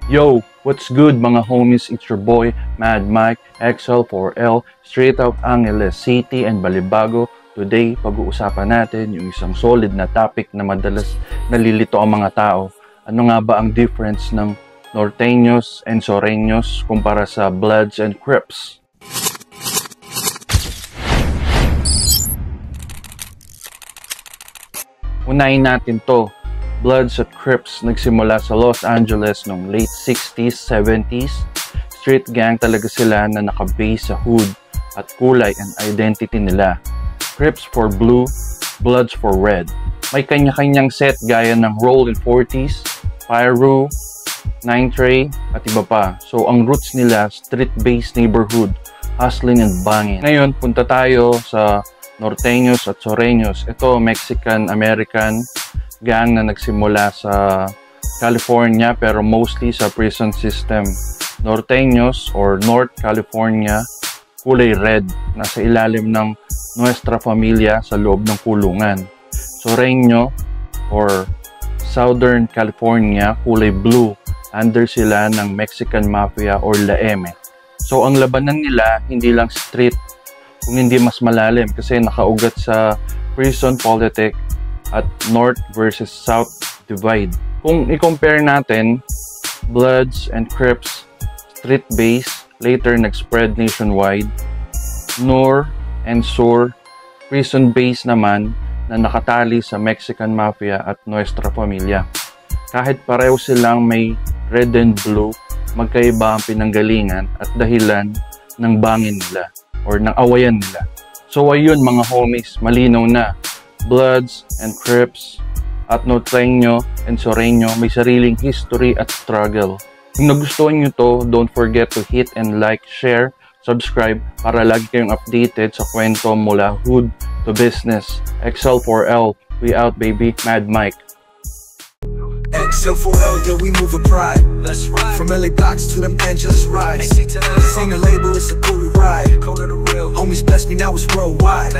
Yo, what's good mga homies? It's your boy, Mad Mike, XL4L, straight out Angeles City and Balibago. Today, pag-uusapan natin yung isang solid na topic na madalas nalilito ang mga tao. Ano nga ba ang difference ng Norteños and Sureños kumpara sa Bloods and Crips? Unahin natin to. Bloods at Crips nagsimula sa Los Angeles noong late 60s, 70s. Street gang talaga sila na nakabase sa hood at kulay and identity nila. Crips for blue, Bloods for red. May kanya-kanyang set gaya ng Rollin' 40s, Pyro, 9-Tray at iba pa. So ang roots nila, street-based neighborhood, hustling and banging. Ngayon, punta tayo sa Norteños at Sureños. Ito, Mexican-American gang na nagsimula sa California pero mostly sa prison system. Norteños or North California, kulay red, nasa ilalim ng Nuestra Familia sa loob ng kulungan. Sureño or Southern California, kulay blue, under sila ng Mexican Mafia or La M. So ang labanan nila hindi lang street, kung hindi mas malalim kasi nakaugat sa prison politic at North versus South divide. Kung i-compare natin, Bloods and Crips, street-based, later nag-spread nationwide. Nor and Sur, prison-based naman na nakatali sa Mexican Mafia at Nuestra Familia. Kahit pareho silang may red and blue, magkaiba ang pinanggalingan at dahilan ng bangin nila or ng awayan nila. So ayun mga homies, malinaw na. Bloods and Crips at Norteño and Sureño may sariling history at struggle. Kung nagustuhan nyo to, don't forget to hit and like, share, subscribe para lagi kayong updated sa kwento mula hood to business. XL4L, we out baby, Mad Mike. XL4L, yeah, we move with pride. Let's ride. From LA blocks to them angels rise. Singer label, it's a cool ride. Homies bless me, now it's worldwide.